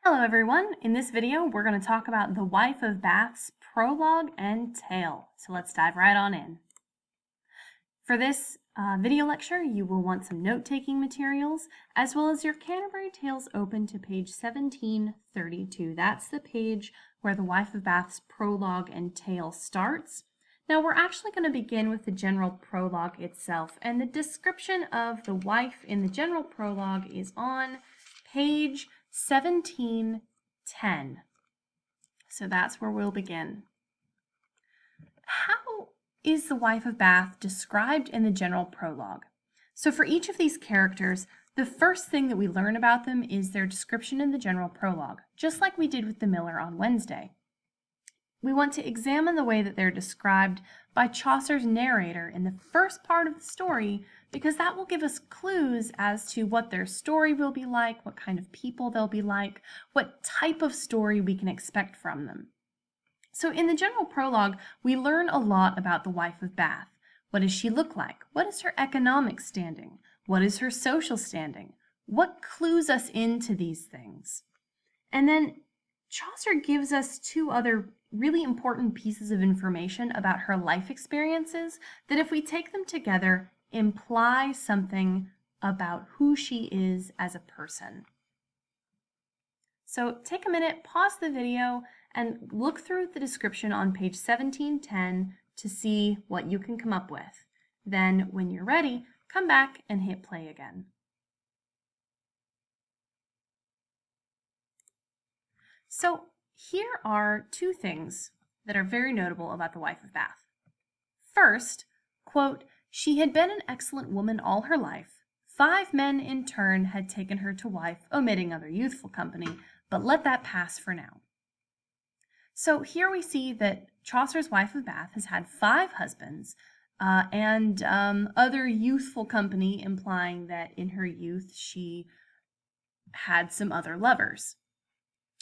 Hello everyone! In this video we're going to talk about The Wife of Bath's prologue and tale. So let's dive right on in. For this video lecture you will want some note-taking materials as well as your Canterbury Tales open to page 1732. That's the page where The Wife of Bath's prologue and tale starts. Now we're actually going to begin with the general prologue itself, and the description of the wife in the general prologue is on page 1710. So that's where we'll begin. How is the wife of Bath described in the general prologue? So for each of these characters, the first thing that we learn about them is their description in the general prologue, just like we did with the miller on Wednesday. We want to examine the way that they're described by Chaucer's narrator in the first part of the story, because that will give us clues as to what their story will be like, what kind of people they'll be like, what type of story we can expect from them. So in the general prologue, we learn a lot about the wife of Bath. What does she look like? What is her economic standing? What is her social standing? What clues us into these things? And then Chaucer gives us two other really important pieces of information about her life experiences that, if we take them together, imply something about who she is as a person. So take a minute, pause the video, and look through the description on page 1710 to see what you can come up with. Then, when you're ready, come back and hit play again. So here are two things that are very notable about the wife of Bath. First, quote, "She had been an excellent woman all her life. 5 men in turn had taken her to wife, omitting other youthful company, but let that pass for now." So here we see that Chaucer's wife of Bath has had 5 husbands and other youthful company, implying that in her youth she had some other lovers.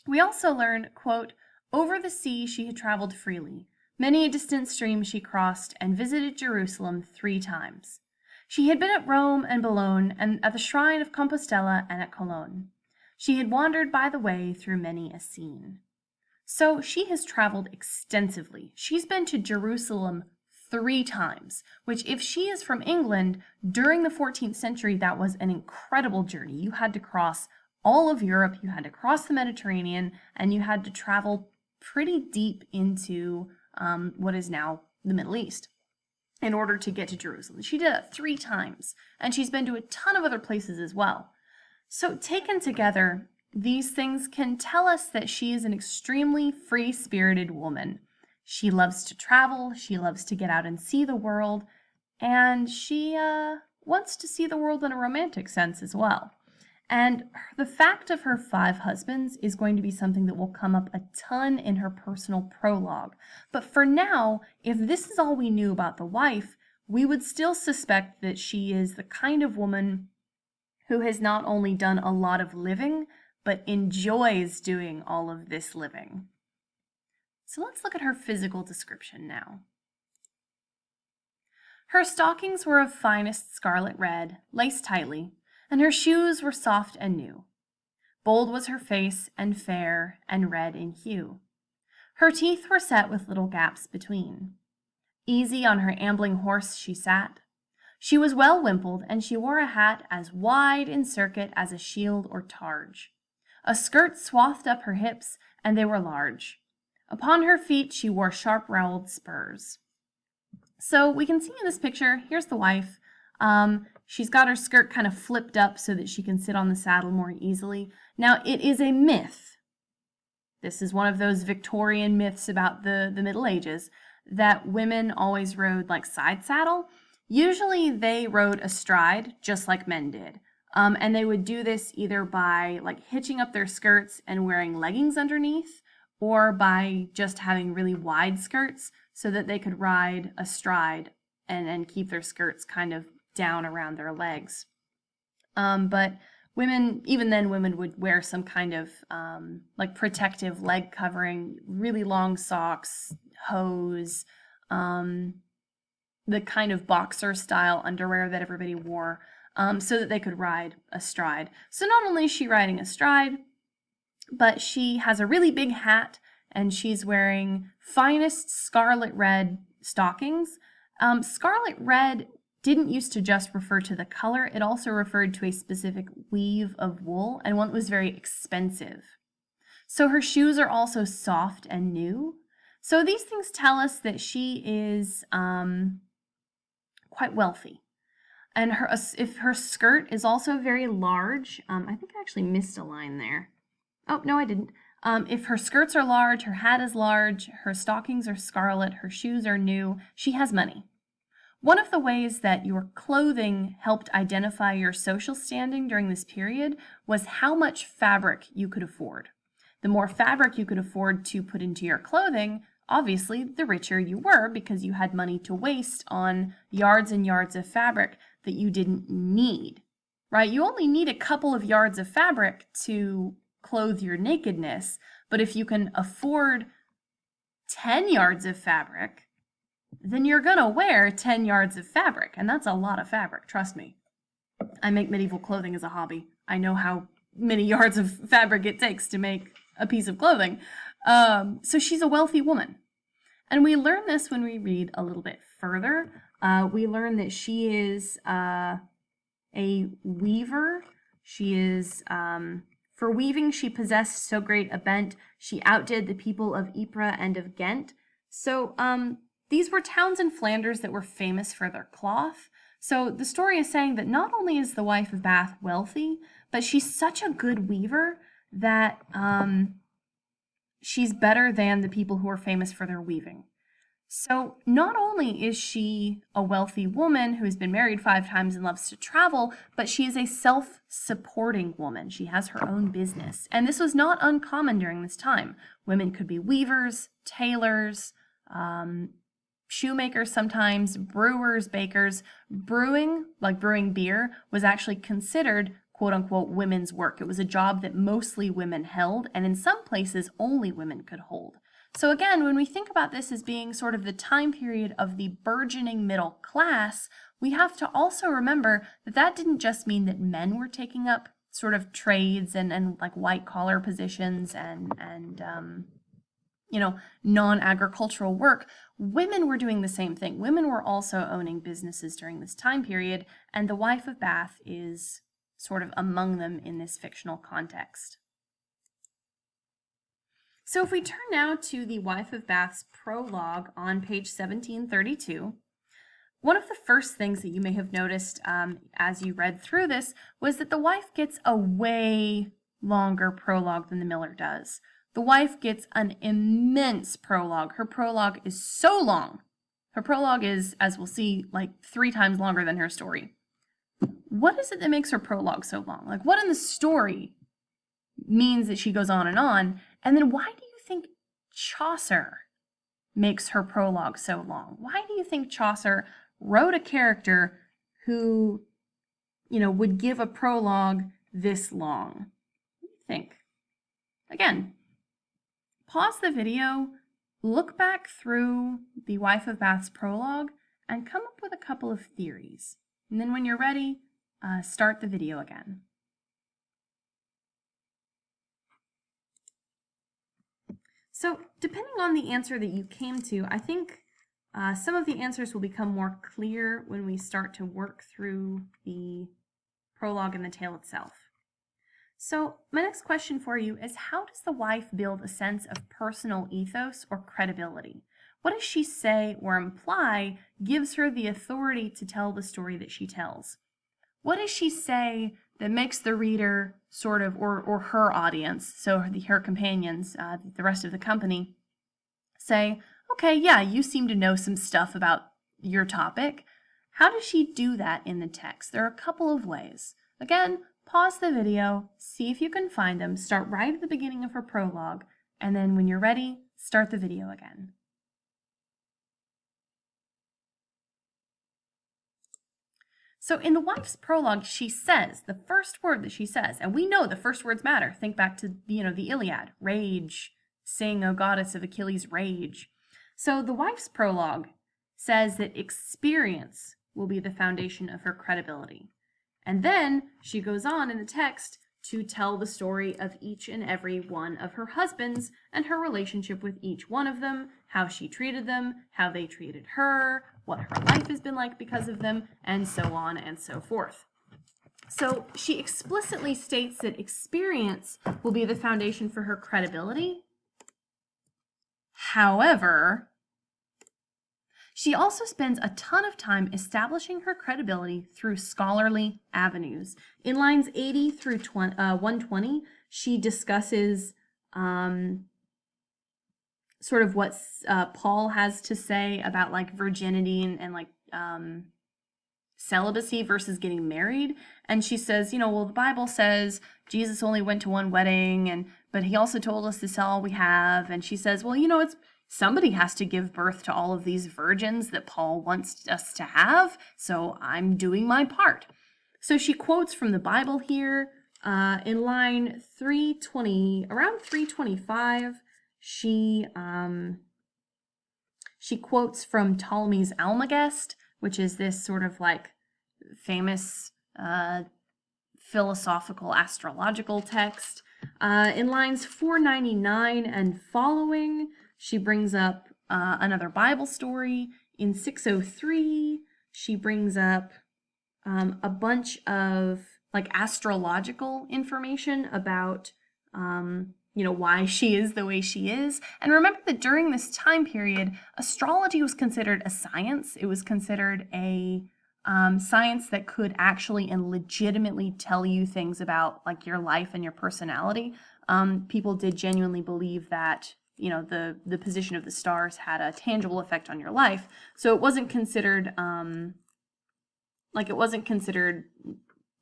We also learn, quote, "Over the sea she had traveled freely. Many a distant stream she crossed, and visited Jerusalem 3 times. She had been at Rome and Boulogne, and at the shrine of Compostela, and at Cologne. She had wandered by the way through many a scene." So she has traveled extensively. She's been to Jerusalem 3 times, which, if she is from England, during the 14th century, that was an incredible journey. You had to cross all of Europe, you had to cross the Mediterranean, and you had to travel pretty deep into what is now the Middle East in order to get to Jerusalem. She did that 3 times, and she's been to a ton of other places as well. So taken together, these things can tell us that she is an extremely free-spirited woman. She loves to travel, she loves to get out and see the world, and she wants to see the world in a romantic sense as well. And the fact of her 5 husbands is going to be something that will come up a ton in her personal prologue. But for now, if this is all we knew about the wife, we would still suspect that she is the kind of woman who has not only done a lot of living, but enjoys doing all of this living. So let's look at her physical description now. Her stockings were of finest scarlet red, laced tightly, and her shoes were soft and new. Bold was her face, and fair, and red in hue. Her teeth were set with little gaps between. Easy on her ambling horse she sat. She was well wimpled, and she wore a hat as wide in circuit as a shield or targe. A skirt swathed up her hips, and they were large. Upon her feet she wore sharp-roweled spurs. So we can see in this picture, here's the wife. She's got her skirt kind of flipped up so that she can sit on the saddle more easily. Now, it is a myth. This is one of those Victorian myths about the Middle Ages, that women always rode like side saddle. Usually they rode astride, just like men did. And they would do this either by like hitching up their skirts and wearing leggings underneath, or by just having really wide skirts so that they could ride astride and keep their skirts kind of down around their legs. But women, even then, women would wear some kind of like protective leg covering, really long socks, hose, the kind of boxer style underwear that everybody wore, so that they could ride astride. So not only is she riding astride, but she has a really big hat and she's wearing finest scarlet red stockings. Scarlet red didn't used to just refer to the color, it also referred to a specific weave of wool and one that was very expensive. So her shoes are also soft and new. So these things tell us that she is quite wealthy. And if her skirt is also very large, I think I actually missed a line there. Oh, no, I didn't. If her skirts are large, her hat is large, her stockings are scarlet, her shoes are new, she has money. One of the ways that your clothing helped identify your social standing during this period was how much fabric you could afford. The more fabric you could afford to put into your clothing, obviously, the richer you were because you had money to waste on yards and yards of fabric that you didn't need, right? You only need a couple of yards of fabric to clothe your nakedness, but if you can afford 10 yards of fabric, then you're gonna wear 10 yards of fabric, and that's a lot of fabric, trust me. I make medieval clothing as a hobby. I know how many yards of fabric it takes to make a piece of clothing. So she's a wealthy woman. And we learn this when we read a little bit further. We learn that she is a weaver. She is, for weaving, she possessed so great a bent, she outdid the people of Ypres and of Ghent. So these were towns in Flanders that were famous for their cloth. So the story is saying that not only is the wife of Bath wealthy, but she's such a good weaver that she's better than the people who are famous for their weaving. So not only is she a wealthy woman who has been married 5 times and loves to travel, but she is a self-supporting woman. She has her own business. And this was not uncommon during this time. Women could be weavers, tailors, shoemakers sometimes, brewers, bakers. Brewing, like brewing beer, was actually considered quote-unquote women's work. It was a job that mostly women held, and in some places only women could hold. So again, when we think about this as being sort of the time period of the burgeoning middle class, we have to also remember that that didn't just mean that men were taking up sort of trades and like white-collar positions and non-agricultural work. Women were doing the same thing. Women were also owning businesses during this time period, and the wife of Bath is sort of among them in this fictional context. So if we turn now to the Wife of Bath's prologue on page 1732, one of the first things that you may have noticed as you read through this was that the wife gets a way longer prologue than the miller does. The wife gets an immense prologue. Her prologue is so long. Her prologue is, as we'll see, like 3 times longer than her story. What is it that makes her prologue so long? Like, what in the story means that she goes on? And then why do you think Chaucer makes her prologue so long? Why do you think Chaucer wrote a character who, would give a prologue this long? What do you think? Again, pause the video, look back through the Wife of Bath's prologue, and come up with a couple of theories. And then when you're ready, start the video again. So depending on the answer that you came to, I think some of the answers will become more clear when we start to work through the prologue and the tale itself. So my next question for you is, how does the wife build a sense of personal ethos or credibility? What does she say or imply gives her the authority to tell the story that she tells? What does she say that makes the reader sort of, or her audience, so her companions, the rest of the company, say, okay, yeah, you seem to know some stuff about your topic. How does she do that in the text? There are a couple of ways. Again, pause the video, see if you can find them, start right at the beginning of her prologue, and then when you're ready, start the video again. So in the wife's prologue, she says, the first word that she says, and we know the first words matter. Think back to, the Iliad, rage, sing, O goddess of Achilles' rage. So the wife's prologue says that experience will be the foundation of her credibility. And then she goes on in the text to tell the story of each and every one of her husbands and her relationship with each one of them, how she treated them, how they treated her, what her life has been like because of them, and so on and so forth. So she explicitly states that experience will be the foundation for her credibility. However, she also spends a ton of time establishing her credibility through scholarly avenues. In lines 80 through 120, she discusses sort of what Paul has to say about like virginity and like celibacy versus getting married. And she says, well, the Bible says Jesus only went to one wedding, but he also told us to sell all we have. And she says, well, it's somebody has to give birth to all of these virgins that Paul wants us to have, so I'm doing my part. So she quotes from the Bible here in line 320, around 325. She quotes from Ptolemy's Almagest, which is this sort of like famous philosophical astrological text. In lines 499 and following, she brings up another Bible story. In 603, she brings up a bunch of like astrological information about why she is the way she is. And remember that during this time period, astrology was considered a science. It was considered a science that could actually and legitimately tell you things about like your life and your personality. People did genuinely believe that the position of the stars had a tangible effect on your life. So it wasn't considered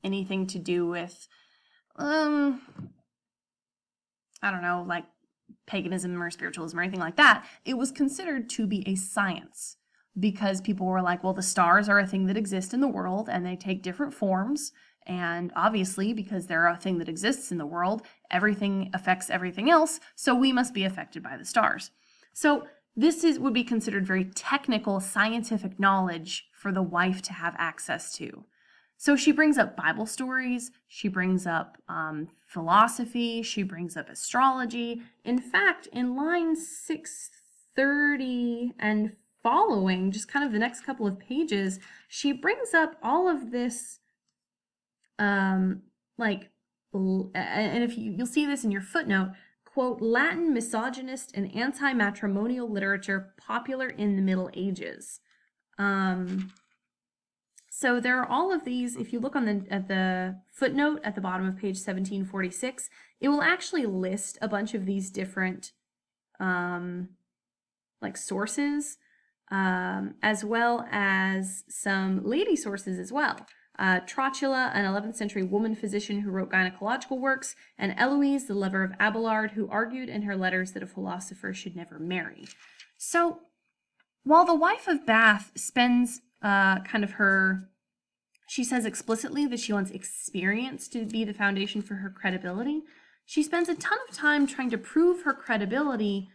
anything to do with I don't know, like paganism or spiritualism or anything like that. It was considered to be a science because people were like, well, the stars are a thing that exist in the world and they take different forms. And obviously, because they're a thing that exists in the world, everything affects everything else, so we must be affected by the stars. So this would be considered very technical scientific knowledge for the wife to have access to. So she brings up Bible stories, she brings up philosophy, she brings up astrology. In fact, in line 630 and following, just kind of the next couple of pages, she brings up all of this and if you'll see this in your footnote, quote, Latin misogynist and anti-matrimonial literature popular in the Middle Ages. So there are all of these. If you look at the footnote at the bottom of page 1746, it will actually list a bunch of these different sources, as well as some lady sources as well. Trotula, an 11th century woman physician who wrote gynecological works, and Eloise, the lover of Abelard, who argued in her letters that a philosopher should never marry. So, while the wife of Bath spends she says explicitly that she wants experience to be the foundation for her credibility, she spends a ton of time trying to prove her credibility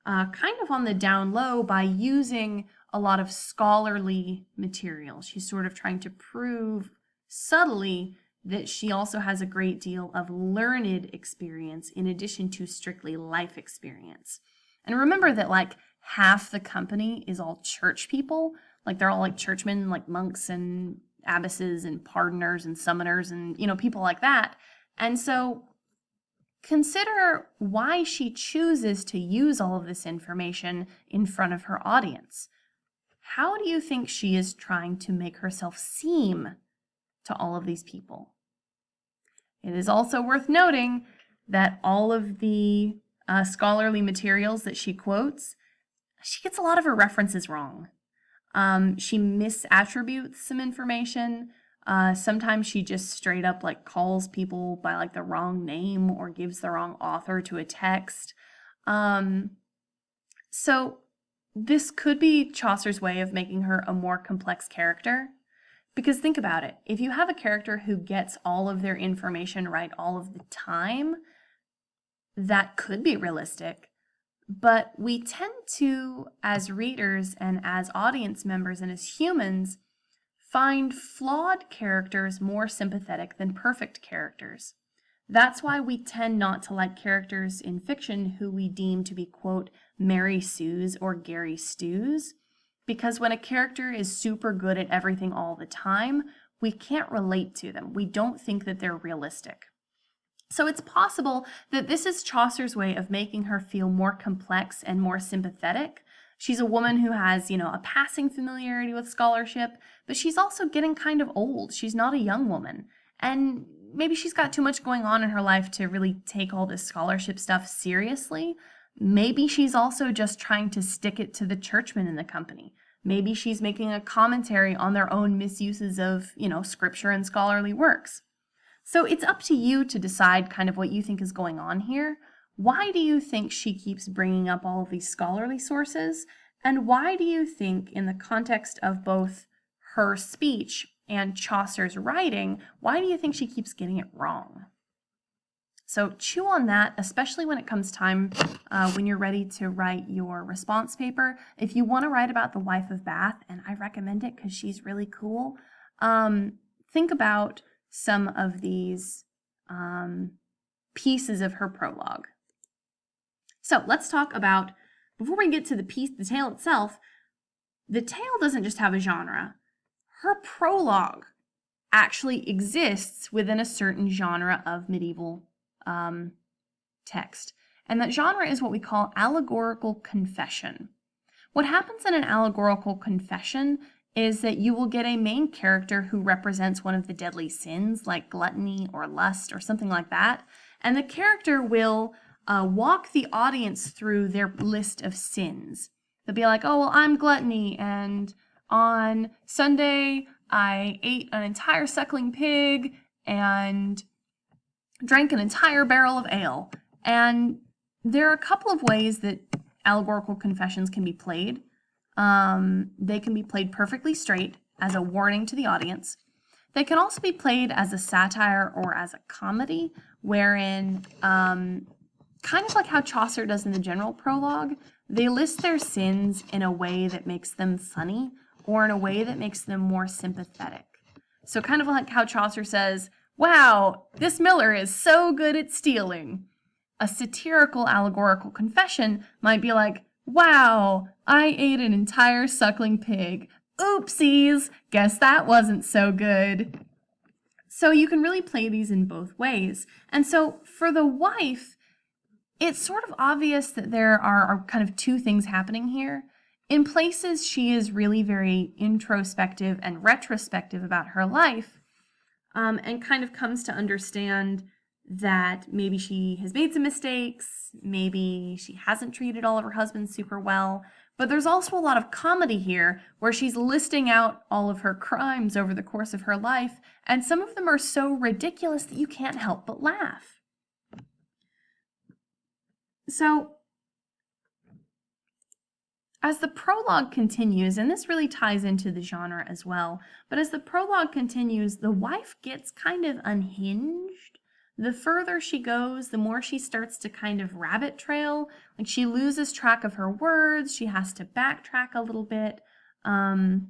kind of on the down low by using a lot of scholarly material. She's sort of trying to prove subtly that she also has a great deal of learned experience in addition to strictly life experience. And remember that like half the company is all church people. Like they're all like churchmen, like monks and abbesses and pardoners and summoners and, people like that. And so consider why she chooses to use all of this information in front of her audience. How do you think she is trying to make herself seem to all of these people? It is also worth noting that all of the scholarly materials that she quotes, she gets a lot of her references wrong. She misattributes some information. Sometimes she just straight up like calls people by like the wrong name or gives the wrong author to a text. So this could be Chaucer's way of making her a more complex character. Because think about it, if you have a character who gets all of their information right all of the time, that could be realistic. But we tend to, as readers and as audience members and as humans, find flawed characters more sympathetic than perfect characters. That's why we tend not to like characters in fiction who we deem to be, quote, Mary Sues or Gary Stews, because when a character is super good at everything all the time, we can't relate to them. We don't think that they're realistic. So it's possible that this is Chaucer's way of making her feel more complex and more sympathetic. She's a woman who has, a passing familiarity with scholarship, but she's also getting kind of old. She's not a young woman. And maybe she's got too much going on in her life to really take all this scholarship stuff seriously. Maybe she's also just trying to stick it to the churchmen in the company. Maybe she's making a commentary on their own misuses of, scripture and scholarly works. So it's up to you to decide kind of what you think is going on here. Why do you think she keeps bringing up all of these scholarly sources? And why do you think, in the context of both her speech and Chaucer's writing, why do you think she keeps getting it wrong? So chew on that, especially when it comes time when you're ready to write your response paper. If you want to write about the wife of Bath, and I recommend it because she's really cool, think about some of these pieces of her prologue. So let's talk about, before we get to the tale itself, the tale doesn't just have a genre. Her prologue actually exists within a certain genre of medieval text. And that genre is what we call allegorical confession. What happens in an allegorical confession is that you will get a main character who represents one of the deadly sins, like gluttony or lust or something like that, and the character will walk the audience through their list of sins. They'll be like, oh, well, I'm gluttony, and on Sunday I ate an entire suckling pig and drank an entire barrel of ale. And there are a couple of ways that allegorical confessions can be played. They can be played perfectly straight as a warning to the audience. They can also be played as a satire or as a comedy, wherein, kind of like how Chaucer does in the general prologue, they list their sins in a way that makes them funny or in a way that makes them more sympathetic. So kind of like how Chaucer says, wow, this miller is so good at stealing. A satirical allegorical confession might be like, wow, I ate an entire suckling pig. Oopsies, guess that wasn't so good. So you can really play these in both ways. And so for the wife, it's sort of obvious that there are kind of two things happening here. In places, she is really very introspective and retrospective about her life, and kind of comes to understand that maybe she has made some mistakes, maybe she hasn't treated all of her husbands super well, but there's also a lot of comedy here where she's listing out all of her crimes over the course of her life, and some of them are so ridiculous that you can't help but laugh. So, as the prologue continues, and this really ties into the genre as well, but as the prologue continues, the wife gets kind of unhinged. The further she goes, the more she starts to kind of rabbit trail. Like she loses track of her words, she has to backtrack a little bit. And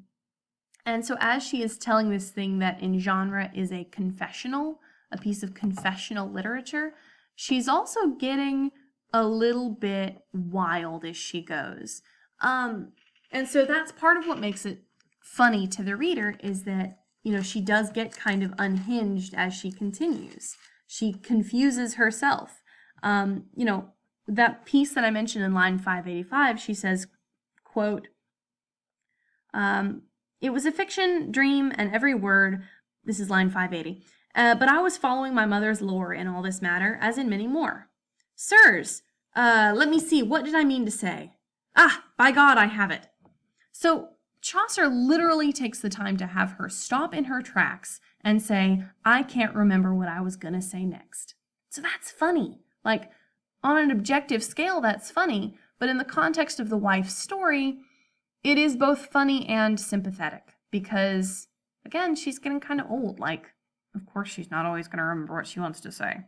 so as she is telling this thing that in genre is a confessional, a piece of confessional literature, she's also getting a little bit wild as she goes. And so that's part of what makes it funny to the reader is that, she does get kind of unhinged as she continues. She confuses herself. That piece that I mentioned in line 585, she says, quote, it was a fiction, dream, and every word, this is line 580, but I was following my mother's lore in all this matter, as in many more. Sirs, let me see, what did I mean to say? Ah, by God, I have it. So Chaucer literally takes the time to have her stop in her tracks and say, I can't remember what I was going to say next. So that's funny. Like, on an objective scale, that's funny, but in the context of the wife's story, it is both funny and sympathetic because, again, she's getting kind of old. Like, of course, she's not always going to remember what she wants to say.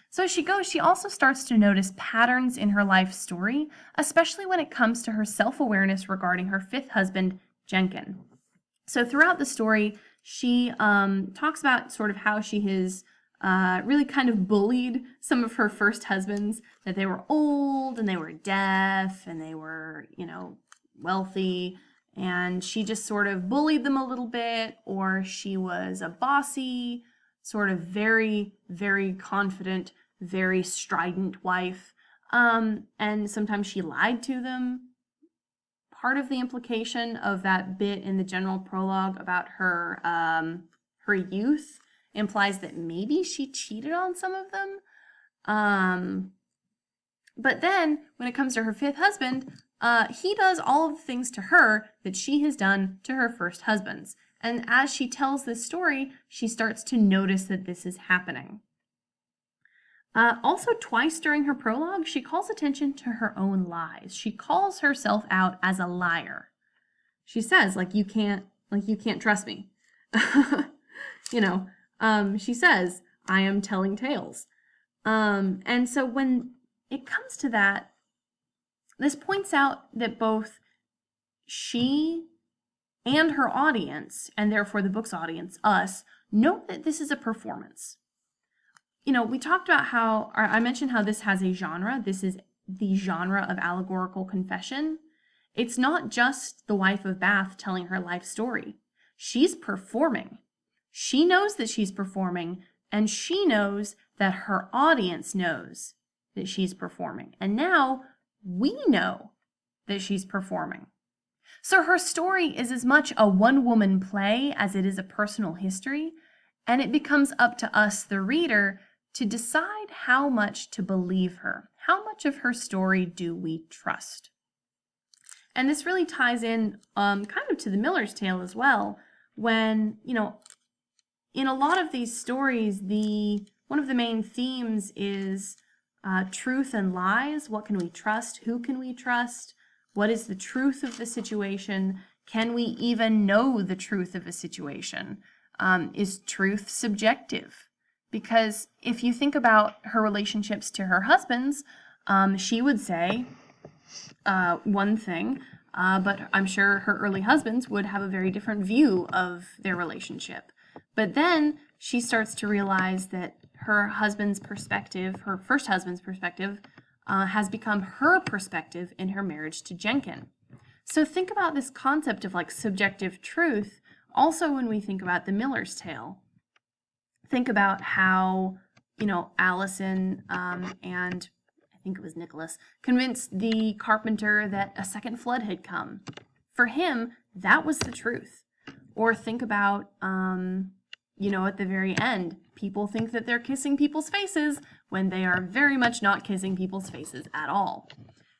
So as she goes, she also starts to notice patterns in her life story, especially when it comes to her self-awareness regarding her fifth husband, Jenkin. So throughout the story, she talks about sort of how she has really kind of bullied some of her first husbands, that they were old and they were deaf and they were, wealthy. And she just sort of bullied them a little bit, or she was a bossy, sort of very, very confident, very strident wife. And sometimes she lied to them. Part of the implication of that bit in the general prologue about her youth implies that maybe she cheated on some of them. But then when it comes to her fifth husband, he does all of the things to her that she has done to her first husbands. And as she tells this story, she starts to notice that this is happening. Also, twice during her prologue, she calls attention to her own lies. She calls herself out as a liar. She says, you can't trust me. She says, I am telling tales. And so when it comes to that, this points out that both she and her audience, and therefore the book's audience, us, know that this is a performance. We talked about I mentioned how this has a genre. This is the genre of allegorical confession. It's not just the wife of Bath telling her life story. She's performing. She knows that she's performing, and she knows that her audience knows that she's performing. And now we know that she's performing. So her story is as much a one-woman play as it is a personal history, and it becomes up to us, the reader, to decide how much to believe her. How much of her story do we trust? And this really ties in kind of to the Miller's Tale as well, when, in a lot of these stories, one of the main themes is truth and lies. What can we trust? Who can we trust? What is the truth of the situation? Can we even know the truth of a situation? Is truth subjective? Because if you think about her relationships to her husbands, she would say one thing, but I'm sure her early husbands would have a very different view of their relationship. But then she starts to realize that her husband's perspective, her first husband's perspective, has become her perspective in her marriage to Jenkin. So think about this concept of subjective truth also when we think about the Miller's Tale. Think about how, Allison and I think it was Nicholas convinced the carpenter that a second flood had come. For him, that was the truth. Or think about, at the very end, people think that they're kissing people's faces when they are very much not kissing people's faces at all.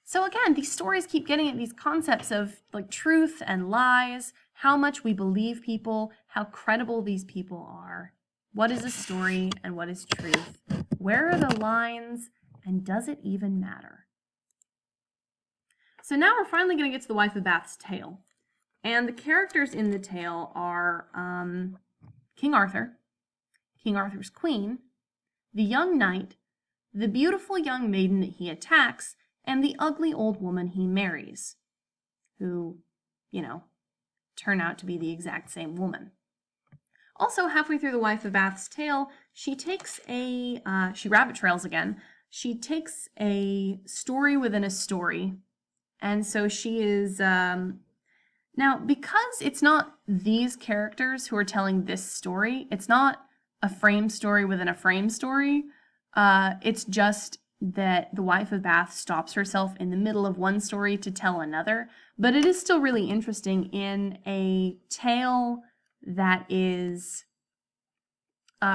So again, these stories keep getting at these concepts of truth and lies, how much we believe people, how credible these people are. What is a story and what is truth? Where are the lines, and does it even matter? So now we're finally going to get to the Wife of Bath's tale. And the characters in the tale are King Arthur, King Arthur's queen, the young knight, the beautiful young maiden that he attacks, and the ugly old woman he marries, who, turn out to be the exact same woman. Also, halfway through the Wife of Bath's tale, she takes she rabbit trails again. She takes a story within a story. And so she is, now because it's not these characters who are telling this story, it's not a frame story within a frame story. It's just that the Wife of Bath stops herself in the middle of one story to tell another. But it is still really interesting in a tale that is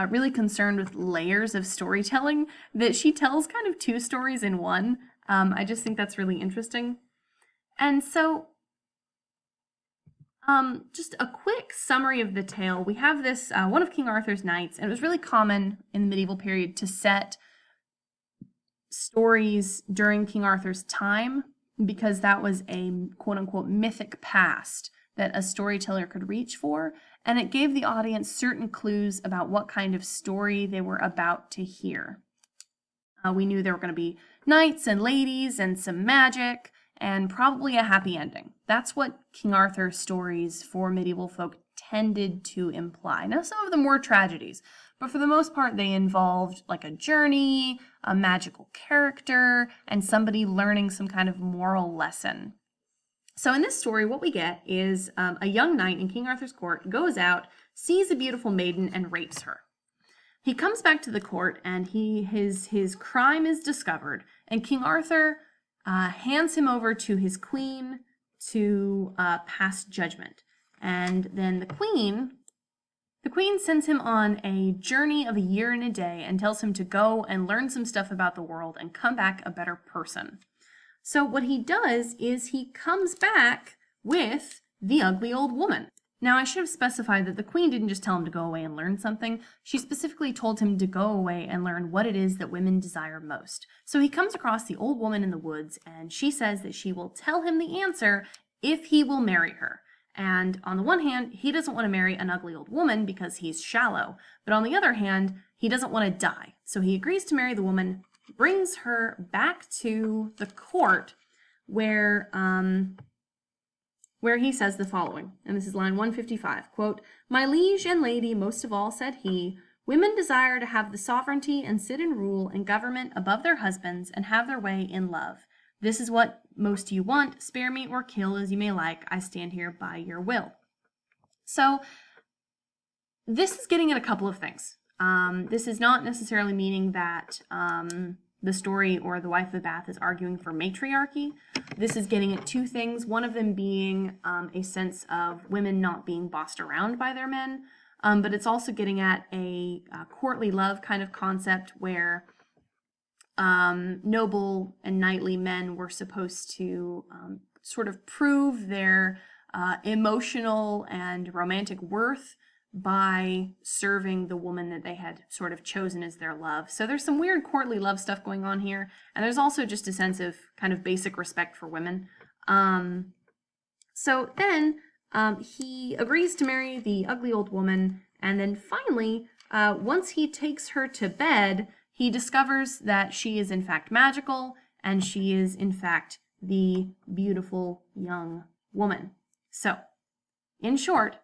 really concerned with layers of storytelling, that she tells kind of two stories in one. I just think that's really interesting. And so just a quick summary of the tale. We have this, one of King Arthur's knights, and it was really common in the medieval period to set stories during King Arthur's time because that was a quote-unquote mythic past that a storyteller could reach for, and it gave the audience certain clues about what kind of story they were about to hear. We knew there were going to be knights and ladies and some magic and probably a happy ending. That's what King Arthur's stories for medieval folk tended to imply. Now, some of them were tragedies, but for the most part, they involved like a journey, a magical character, and somebody learning some kind of moral lesson. So in this story, what we get is a young knight in King Arthur's court goes out, sees a beautiful maiden, and rapes her. He comes back to the court, and his crime is discovered, and King Arthur hands him over to his queen to pass judgment. And then the queen sends him on a journey of a year and a day and tells him to go and learn some stuff about the world and come back a better person. So what he does is he comes back with the ugly old woman. Now, I should have specified that the queen didn't just tell him to go away and learn something. She specifically told him to go away and learn what it is that women desire most. So he comes across the old woman in the woods, and she says that she will tell him the answer if he will marry her. And on the one hand, he doesn't want to marry an ugly old woman because he's shallow. But on the other hand, he doesn't want to die. So he agrees to marry the woman, brings her back to the court where he says the following, and this is line 155, quote, "My liege and lady, most of all, said he, women desire to have the sovereignty and sit and rule and government above their husbands and have their way in love. This is what most you want. Spare me or kill as you may like. I stand here by your will." So this is getting at a couple of things. This is not necessarily meaning that the story or the Wife of Bath is arguing for matriarchy. This is getting at two things, one of them being a sense of women not being bossed around by their men, but it's also getting at a courtly love kind of concept where noble and knightly men were supposed to sort of prove their emotional and romantic worth by serving the woman that they had sort of chosen as their love. So there's some weird courtly love stuff going on here, and there's also just a sense of kind of basic respect for women. So then he agrees to marry the ugly old woman, and then finally, once he takes her to bed, he discovers that she is in fact magical, and she is in fact the beautiful young woman. So, in short,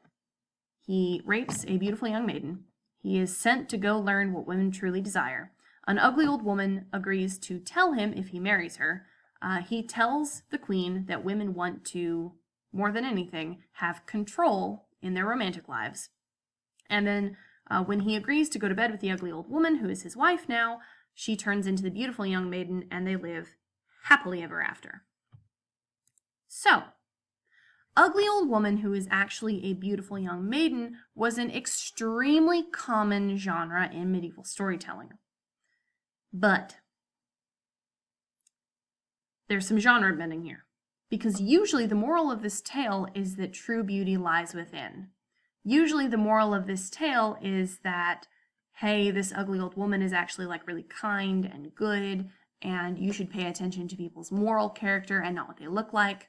he rapes a beautiful young maiden. He is sent to go learn what women truly desire. An ugly old woman agrees to tell him if he marries her. He tells the queen that women want to, more than anything, have control in their romantic lives. And then when he agrees to go to bed with the ugly old woman, who is his wife now, she turns into the beautiful young maiden, and they live happily ever after. So, ugly old woman who is actually a beautiful young maiden was an extremely common genre in medieval storytelling. But there's some genre bending here, because usually the moral of this tale is that true beauty lies within. Usually the moral of this tale is that, hey, this ugly old woman is actually like really kind and good, and you should pay attention to people's moral character and not what they look like.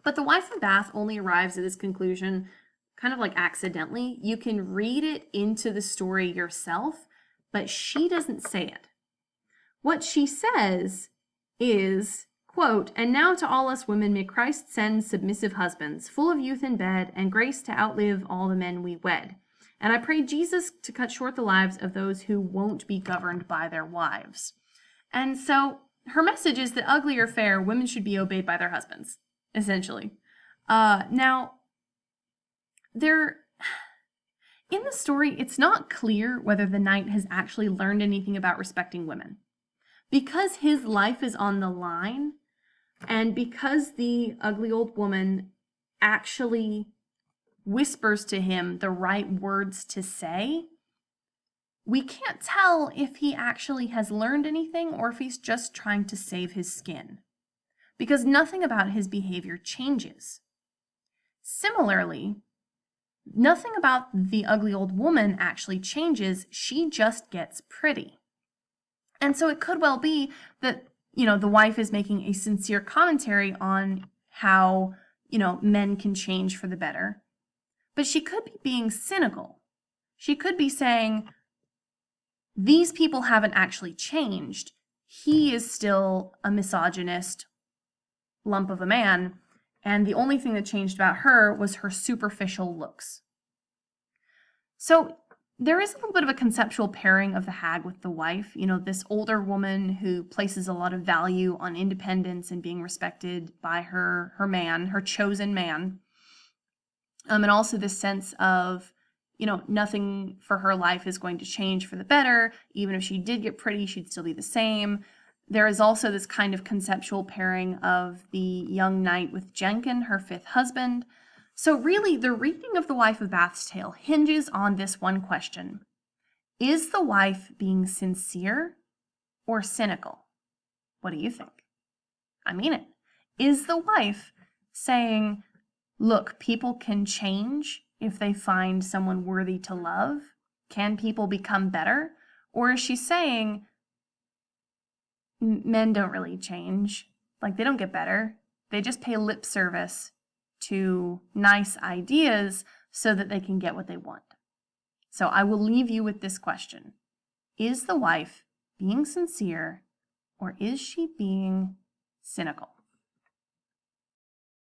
But the Wife of Bath only arrives at this conclusion kind of like accidentally. You can read it into the story yourself, but she doesn't say it. What she says is, quote, "And now to all us women may Christ send submissive husbands, full of youth in bed, and grace to outlive all the men we wed. And I pray Jesus to cut short the lives of those who won't be governed by their wives." And so her message is that ugly or fair, women should be obeyed by their husbands, essentially. Now, in the story, it's not clear whether the knight has actually learned anything about respecting women. Because his life is on the line, and because the ugly old woman actually whispers to him the right words to say, we can't tell if he actually has learned anything or if he's just trying to save his skin, because nothing about his behavior changes. Similarly, nothing about the ugly old woman actually changes. She just gets pretty. And so it could well be that, the wife is making a sincere commentary on how, men can change for the better. But she could be being cynical. She could be saying, these people haven't actually changed. He is still a misogynist lump of a man, and the only thing that changed about her was her superficial looks. So There is a little bit of a conceptual pairing of the hag with the wife. You know, this older woman who places a lot of value on independence and being respected by her man, her chosen man. And also this sense of, you know, nothing for her life is going to change for the better. Even if she did get pretty, she'd still be the same. There is also this kind of conceptual pairing of the young knight with Jenkin, her fifth husband. So really, the reading of the Wife of Bath's tale hinges on this one question. Is the wife being sincere or cynical? What do you think? I mean it. Is the wife saying, look, people can change if they find someone worthy to love? Can people become better? Or is she saying, men don't really change, like they don't get better. They just pay lip service to nice ideas so that they can get what they want. So I will leave you with this question. Is the wife being sincere or is she being cynical?